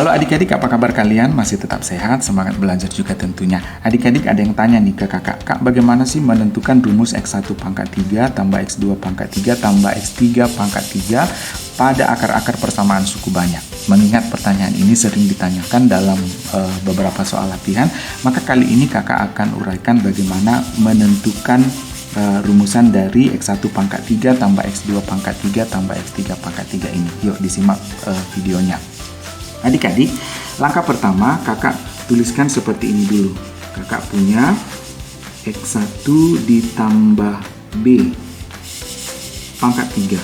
Halo adik-adik, apa kabar kalian? Masih tetap sehat, semangat belajar juga tentunya. Adik-adik ada yang tanya nih ke kakak, Kak bagaimana sih menentukan rumus X1 pangkat 3 tambah X2 pangkat 3 tambah X3 pangkat 3 pada akar-akar persamaan suku banyak? Mengingat pertanyaan ini sering ditanyakan dalam beberapa soal latihan, maka kali ini kakak akan uraikan bagaimana menentukan rumusan dari X1 pangkat 3 tambah X2 pangkat 3 tambah X3 pangkat 3 ini. Yuk disimak videonya. Adik-adik, langkah pertama kakak tuliskan seperti ini dulu. Kakak punya X1 ditambah B pangkat 3.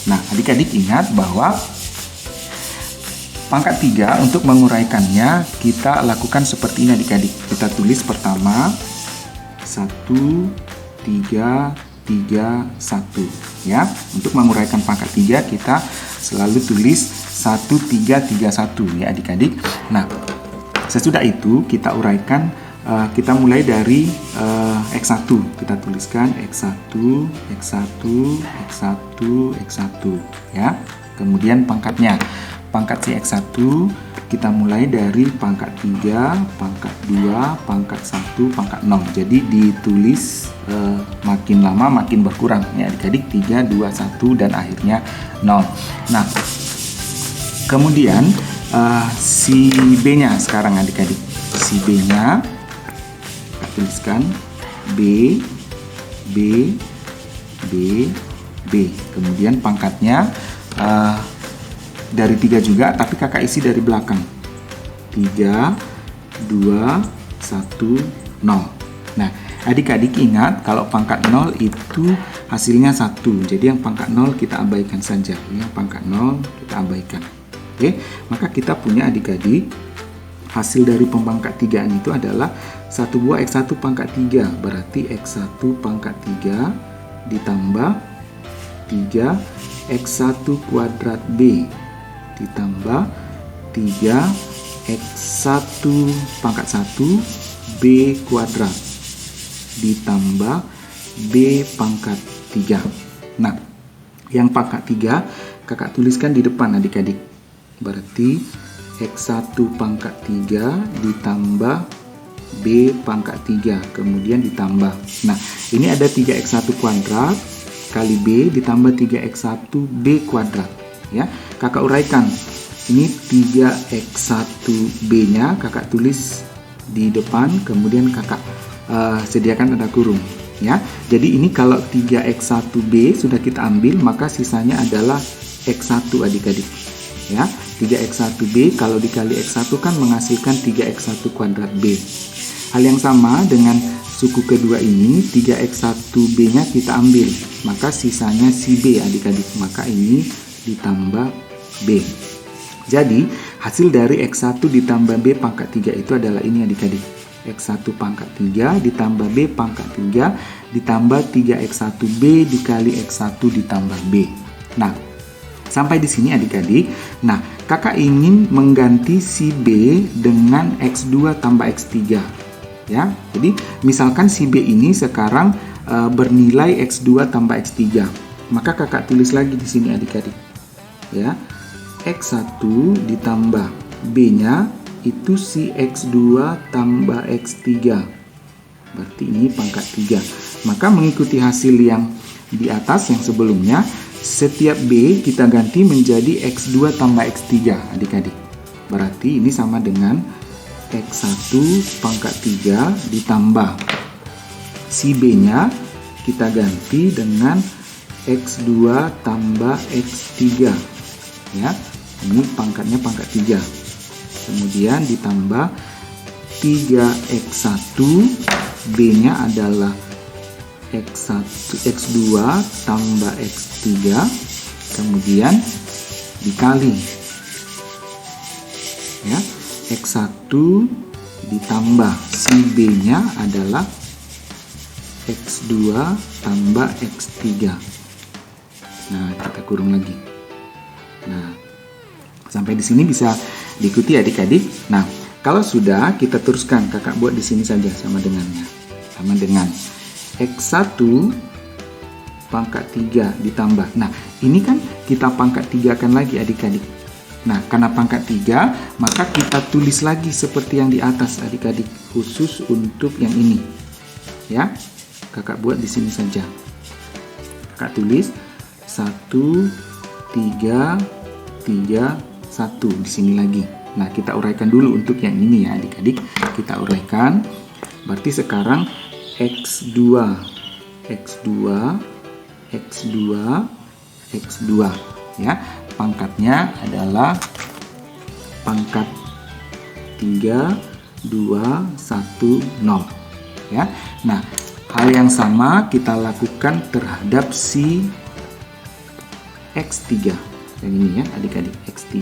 Nah, adik-adik ingat bahwa pangkat 3 untuk menguraikannya kita lakukan seperti ini adik-adik. Kita tulis pertama 1, 3, 3, 1 ya. Untuk menguraikan pangkat 3 kita selalu tulis 1, 3, 3, 1 ya adik-adik. Nah, sesudah itu kita uraikan, kita mulai dari X1. Kita tuliskan X1, X1, X1, X1 ya. Kemudian pangkatnya. Pangkat si X1 kita mulai dari pangkat 3, pangkat 2, pangkat 1, pangkat 0. Jadi ditulis makin lama makin berkurang ya adik-adik, 3, 2, 1 dan akhirnya 0. Nah, kemudian si B-nya sekarang adik-adik. Si B-nya kita tuliskan B, B, B, B. Kemudian pangkatnya dari 3 juga, tapi kakak isi dari belakang. 3, 2, 1, 0. Nah, adik-adik ingat kalau pangkat 0 itu hasilnya 1. Jadi yang pangkat 0 kita abaikan saja. Yang pangkat 0 kita abaikan. Oke, maka kita punya adik-adik hasil dari pemangkat 3 itu adalah 1 buah X1 pangkat 3. Berarti X1 pangkat 3 ditambah 3 X1 kuadrat B ditambah 3 X1 pangkat 1 B kuadrat ditambah B pangkat 3. Nah, yang pangkat 3 kakak tuliskan di depan adik-adik. Berarti X1 pangkat 3 ditambah B pangkat 3, kemudian ditambah. Nah, ini ada 3X1 kuadrat kali B ditambah 3X1 B kuadrat. Ya, kakak uraikan. Ini 3X1 B-nya kakak tulis di depan, kemudian kakak sediakan tanda kurung. Ya, jadi ini kalau 3X1 B sudah kita ambil, maka sisanya adalah X1 adik-adik. Ya, 3X1 B kalau dikali X1 kan menghasilkan 3X1 kuadrat B. Hal yang sama dengan suku kedua ini, 3X1 B-nya kita ambil, maka sisanya si B adik-adik. Maka ini ditambah B. Jadi hasil dari X1 ditambah B pangkat 3 itu adalah ini adik-adik. X1 pangkat 3 ditambah B pangkat 3 ditambah 3X1 B dikali X1 ditambah B. Nah, sampai di sini adik-adik. Nah, kakak ingin mengganti si B dengan X2 tambah X3. Ya, jadi misalkan si B ini sekarang bernilai X2 tambah X3. Maka kakak tulis lagi di sini adik-adik. Ya, X1 ditambah B-nya itu si X2 tambah X3. Berarti ini pangkat 3. Maka mengikuti hasil yang di atas yang sebelumnya, setiap B kita ganti menjadi X2 tambah X3 adik-adik. Berarti ini sama dengan X1 pangkat 3 ditambah si B-nya kita ganti dengan X2 tambah X3. Ya, ini pangkatnya pangkat 3. Kemudian ditambah 3X1 B-nya adalah X2 tambah X3, kemudian dikali ya, X1 ditambah si B-nya adalah X2 tambah X3. Nah, kita kurung lagi. Nah, sampai di sini bisa diikuti adik-adik. Nah, kalau sudah kita teruskan, kakak buat di sini saja sama dengannya. Sama dengan X1 pangkat 3 ditambah. Nah, ini kan kita pangkat 3 kan lagi adik-adik. Nah, karena pangkat 3, maka kita tulis lagi seperti yang di atas adik-adik, khusus untuk yang ini. Ya, kakak buat di sini saja. Kakak tulis 1, 3, 3, 1 di sini lagi. Nah, kita uraikan dulu untuk yang ini ya adik-adik. Kita uraikan. Berarti sekarang X2, X2, X2, X2 ya. Pangkatnya adalah pangkat 3, 2, 1, 0 ya. Nah, hal yang sama kita lakukan terhadap si X3 yang ini ya adik-adik. X3,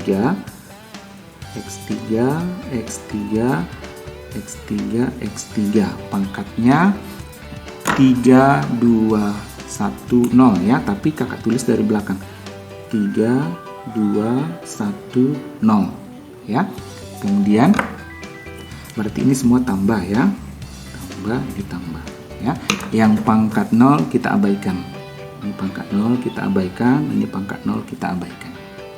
X3, X3, X3, X3 pangkatnya 3, 2, 1, 0 ya, tapi kakak tulis dari belakang 3, 2, 1, 0 ya. Kemudian berarti ini semua tambah ya, tambah ditambah ya. Yang pangkat 0 kita abaikan, ini pangkat 0 kita abaikan, ini pangkat 0 kita abaikan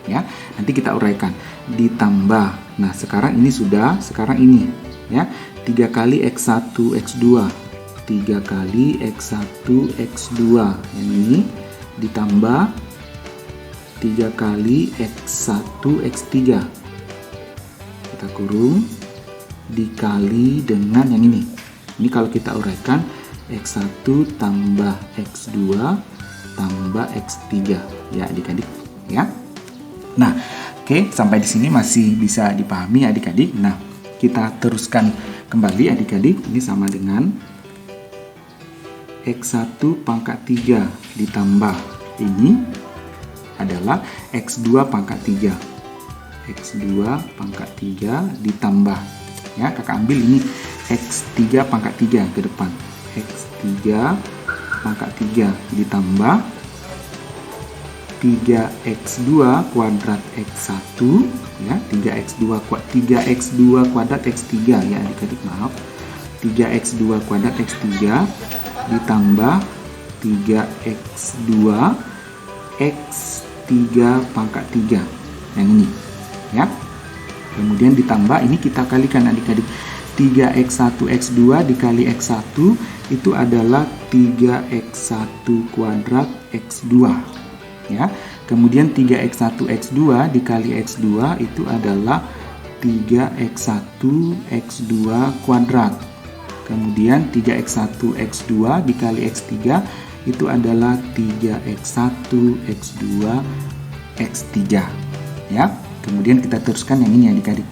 ya. Nanti kita uraikan ditambah. Nah, sekarang ini sudah, sekarang ini ya, 3 kali X1 X2, 3 kali X1 X2 yang ini ditambah 3 kali X1 X3, kita kurung dikali dengan yang ini. Ini kalau kita uraikan X1 tambah X2 tambah X3 ya adik-adik ya. Nah, oke, sampai di sini masih bisa dipahami adik-adik. Nah, kita teruskan kembali adik-adik. Ini sama dengan X1 pangkat 3 ditambah ini adalah X2 pangkat 3. X2 pangkat 3 ditambah ya, kakak ambil ini X3 pangkat 3 ke depan. X3 pangkat 3 ditambah 3x2 kuadrat x1 ya, 3x2 kuadrat x3 ya adik-adik, maaf, 3x2 kuadrat x3 ditambah 3x2 x3 pangkat 3 yang ini ya. Kemudian ditambah, ini kita kalikan adik-adik, 3x1 x2 dikali x1 itu adalah 3x1 kuadrat x2 ya. Kemudian 3x1 x2 dikali x2 itu adalah 3x1 x2 kuadrat. Kemudian 3x1 x2 dikali x3 itu adalah 3x1 x2 x3 ya. Kemudian kita teruskan yang ini adik-adik.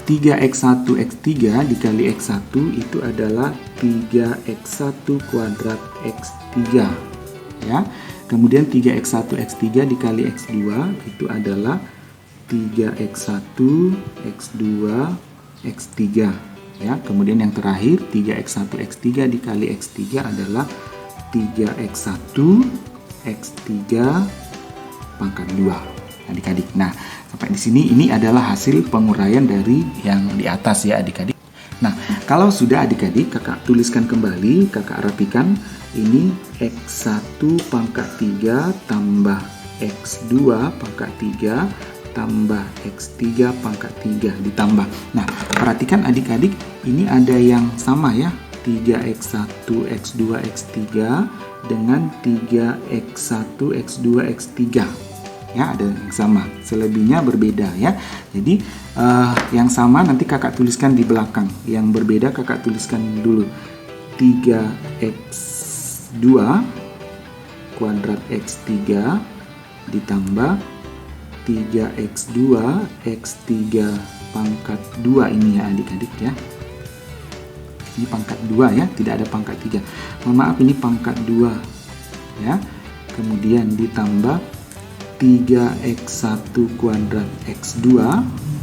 3x1 x3 dikali x1 itu adalah 3x1 kuadrat x3 ya. Kemudian 3x1 x3 dikali x2 itu adalah 3x1 x2 x3 ya. Kemudian yang terakhir 3x1 x3 dikali x3 adalah 3x1 x3 pangkat 2 adik-adik. Nah, sampai di sini ini adalah hasil penguraian dari yang di atas ya adik-adik. Nah, kalau sudah adik-adik, kakak tuliskan kembali, kakak rapikan. Ini X1 pangkat 3 tambah X2 pangkat 3 tambah X3 pangkat 3 ditambah. Nah, perhatikan adik-adik, ini ada yang sama ya, 3x1 x2 x3 dengan 3x1 x2 x3 ya, ada yang sama, selebihnya berbeda ya. Jadi yang sama nanti kakak tuliskan di belakang, yang berbeda kakak tuliskan dulu. 3x2 kuadrat x3 ditambah 3x2 x3 pangkat 2 ini ya adik-adik ya. Ini pangkat 2 ya, tidak ada pangkat 3. Mohon maaf, ini pangkat 2 ya. Kemudian ditambah 3x1 kuadrat x2,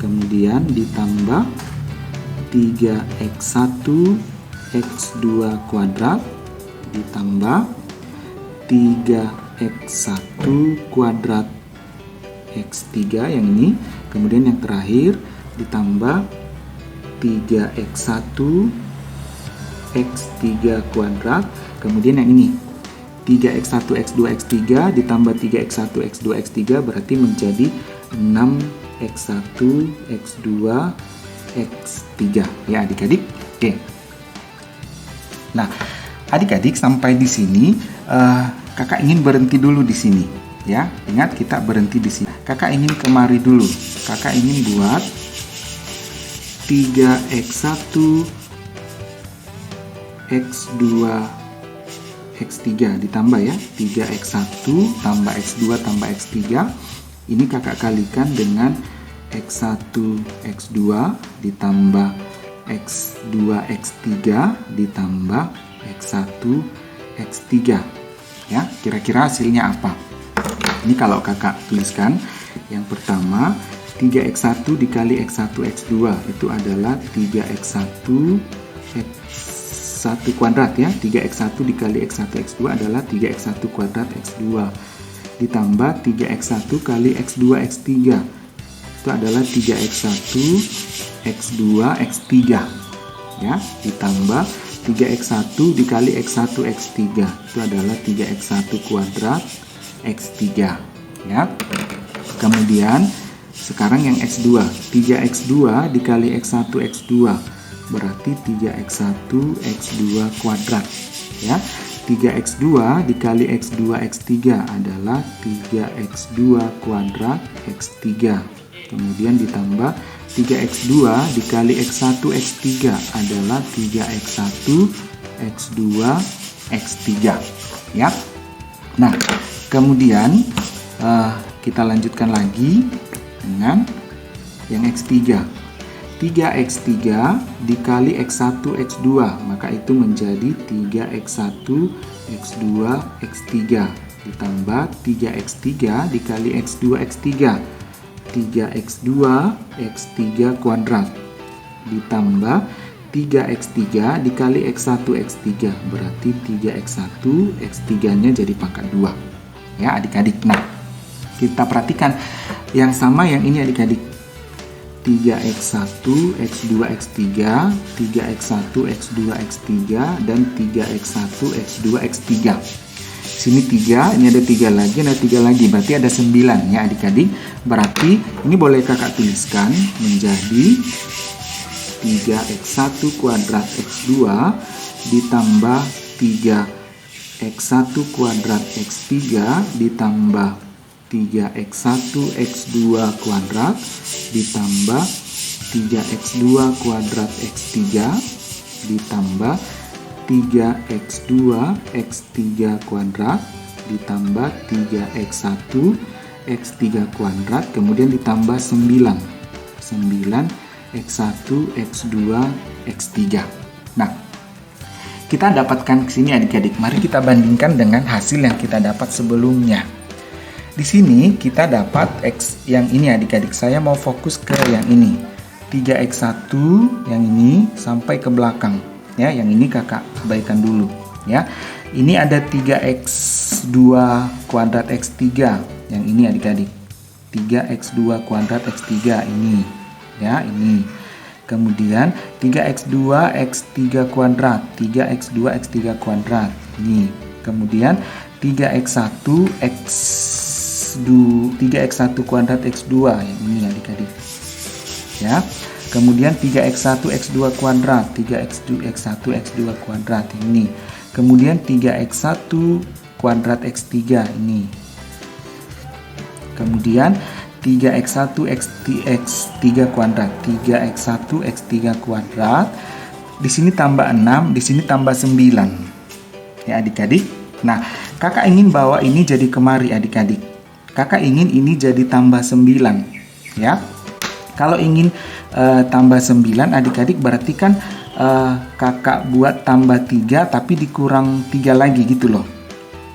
kemudian ditambah 3x1 x2 kuadrat ditambah 3x1 kuadrat x3 yang ini, kemudian yang terakhir ditambah 3x1 x3 kuadrat, kemudian yang ini 3x1 x2 x3 ditambah 3x1 x2 x3 berarti menjadi 6x1, x2, x3 ya adik-adik. Oke. Nah, adik-adik sampai di sini kakak ingin berhenti dulu di sini ya. Ingat kita berhenti di sini. Kakak ingin kemari dulu. Kakak ingin buat 3x1, x2, x3 ditambah ya. 3x1 tambah x2 tambah x3. Ini kakak kalikan dengan x1, x2 ditambah x2, x3 ditambah x1, x3 ya. Kira-kira hasilnya apa? Ini kalau kakak tuliskan, yang pertama 3x1 dikali x1, x2 itu adalah 3x1 x1 kuadrat ya. 3x1 dikali x1, x2 adalah 3x1 kuadrat x2 ditambah 3x1 kali x2, x3 itu adalah 3x1 x2, x3 ya, ditambah 3x1 dikali x1, x3 itu adalah 3x1 kuadrat x3 ya. Kemudian sekarang yang x2, 3x2 dikali x1, x2 berarti 3x1 x2 kuadrat ya. 3x2 dikali x2, x3 adalah 3x2 kuadrat x3. Kemudian ditambah 3x2 dikali x1, x3 adalah 3x1 x2 x3 ya. Nah, kemudian kita lanjutkan lagi dengan yang x3. 3x3 dikali x1, x2 maka itu menjadi 3x1 x2 x3 ditambah 3x3 dikali x2, x3 3x2 x3 kuadrat ditambah 3x3 dikali x1, x3 berarti 3x1 x3 nya jadi pangkat 2 ya adik-adik. Nah, kita perhatikan yang sama yang ini adik-adik, 3x1 x2 x3 3x1 x2 x3 dan 3x1 x2 x3. Sini 3, ini ada 3 lagi, ada 3 lagi, berarti ada 9 ya adik-adik. Berarti ini boleh kakak tuliskan menjadi 3x1 kuadrat x2 ditambah 3x1 kuadrat x3 ditambah 3x1 x2 kuadrat ditambah 3x2 kuadrat x3 ditambah 3x2 x3 kuadrat ditambah 3x1 x3 kuadrat kemudian ditambah 9 x1 x2 x3. Nah, kita dapatkan ke sini adik-adik. Mari kita bandingkan dengan hasil yang kita dapat sebelumnya. Di sini kita dapat X yang ini adik-adik. Saya mau fokus ke yang ini. 3x1 yang ini sampai ke belakang. Ya, yang ini kakak abaikan dulu. Ya, ini ada 3x2 kuadrat x3. Yang ini adik-adik. 3x2 kuadrat x3 ini. Ya, ini. Kemudian 3x2 x3 kuadrat. 3x2 x3 kuadrat. Ini. Kemudian 3x1 3x1 kuadrat x2 yang ini adik-adik ya. Kemudian 3x1 x2 kuadrat 3x1 x2 kuadrat ini. Kemudian 3x1 kuadrat x3 ini. Kemudian 3x1 x3 kuadrat 3x1 x3 kuadrat. Di sini tambah 6, di sini tambah 9 ya adik-adik. Nah, kakak ingin bawa ini jadi kemari adik-adik. Kakak ingin ini jadi tambah 9 ya. Kalau ingin tambah 9 adik-adik berarti kan kakak buat tambah 3 tapi dikurang 3 lagi gitu loh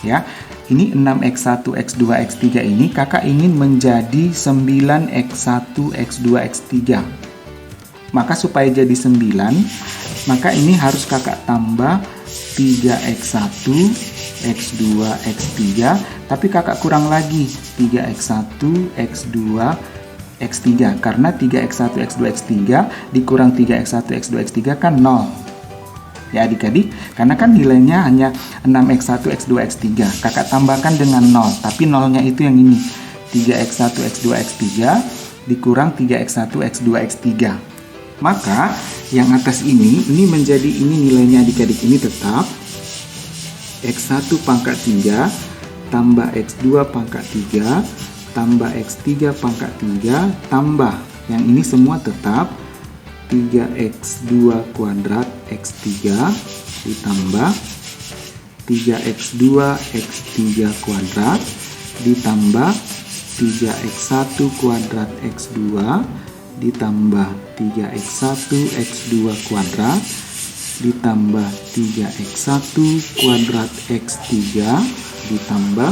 ya. Ini 6x1 x2 x3 ini kakak ingin menjadi 9x1 x2 x3. Maka supaya jadi 9 maka ini harus kakak tambah 3x1 x2 x3 tapi kakak kurang lagi 3x1 x2 x3 karena 3x1 x2 x3 dikurang 3x1 x2 x3 kan 0 ya adik-adik, karena kan nilainya hanya 6x1 x2 x3 kakak tambahkan dengan 0 tapi 0 nya itu yang ini 3x1, x2, x3 dikurang 3x1, x2, x3. Maka yang atas ini menjadi nilainya adik-adik ini tetap x1 pangkat 3 tambah x2 pangkat 3 tambah x3 pangkat 3 tambah yang ini semua tetap 3x2 kuadrat x3 ditambah 3x2 x3 kuadrat ditambah 3x1 kuadrat x2 ditambah 3x1 x2 kuadrat ditambah 3x1 kuadrat x3 ditambah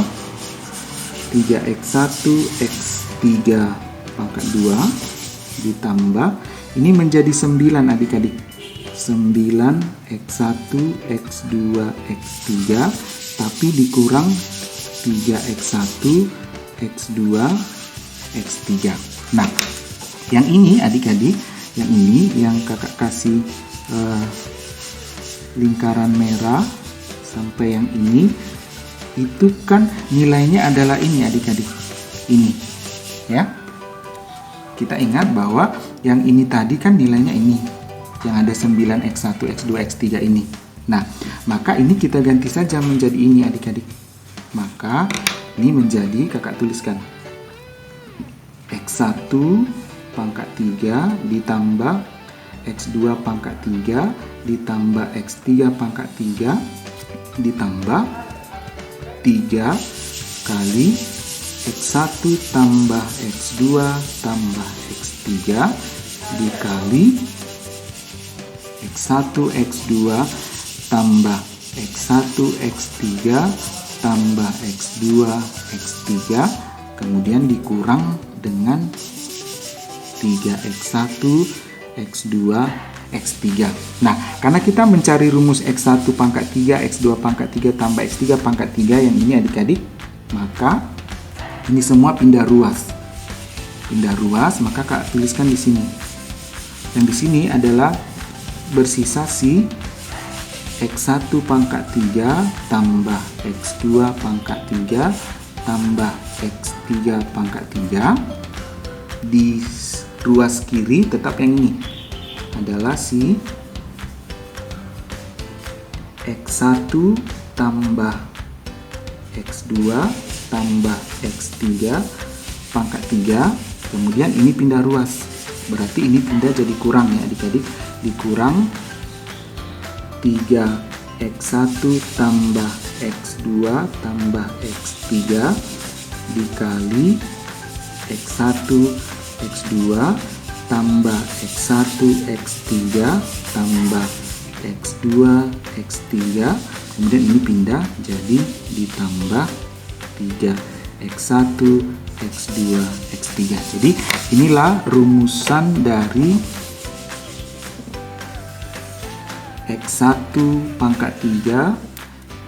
3x1 x3 pangkat 2 ditambah ini menjadi 9 adik-adik, 9x1 x2 x3 tapi dikurang 3x1 x2 x3. Nah, yang ini adik-adik, yang kakak kasih lingkaran merah sampai yang ini itu kan nilainya adalah ini adik-adik, ini ya. Kita ingat bahwa yang ini tadi kan nilainya ini yang ada 9x1 x2 x3 ini. Nah, maka ini kita ganti saja menjadi ini adik-adik. Maka ini menjadi, kakak tuliskan x1 pangkat 3 ditambah x2 pangkat 3 ditambah x3 pangkat 3 ditambah 3 kali x1 tambah x2 tambah x3 dikali x1 x2 tambah x1 x3 tambah x2 x3 kemudian dikurang dengan 3x1 x2 x3. Nah, karena kita mencari rumus x1 pangkat 3 x2 pangkat 3 tambah x3 pangkat 3 yang ini adik-adik, maka ini semua pindah ruas. Pindah ruas, maka Kak tuliskan di sini. Yang di sini adalah bersisa si x1 pangkat 3 tambah x2 pangkat 3 tambah x3 pangkat 3. Di ruas kiri tetap yang ini adalah si x1 tambah x2 tambah x3 pangkat 3. Kemudian ini pindah ruas, berarti ini pindah jadi kurang ya adik-adik, dikurang 3x1 tambah x2 tambah x3 dikali x1 x2 tambah x1 x3 tambah x2 x3, kemudian ini pindah jadi ditambah 3x1 x2 x3. Jadi inilah rumusan dari x1 pangkat 3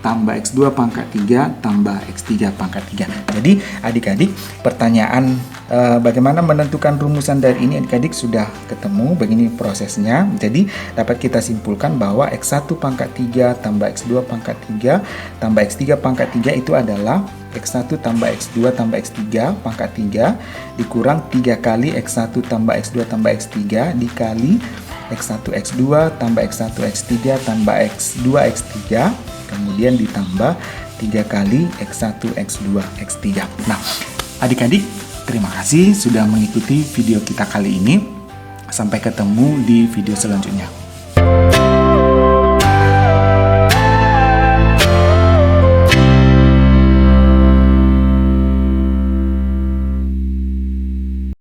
tambah x2 pangkat 3 tambah x3 pangkat 3. Jadi adik-adik, pertanyaan bagaimana menentukan rumusan dari ini adik-adik sudah ketemu, begini prosesnya. Jadi dapat kita simpulkan bahwa x1 pangkat 3 tambah x2 pangkat 3 tambah x3 pangkat 3 itu adalah x1 tambah x2 tambah x3 pangkat 3 dikurang 3 kali x1 tambah x2 tambah x3 dikali x1 x2 tambah x1 x3 tambah x2 x3 kemudian ditambah 3 kali x1 x2 x3. Nah, adik-adik, terima kasih sudah mengikuti video kita kali ini. Sampai ketemu di video selanjutnya.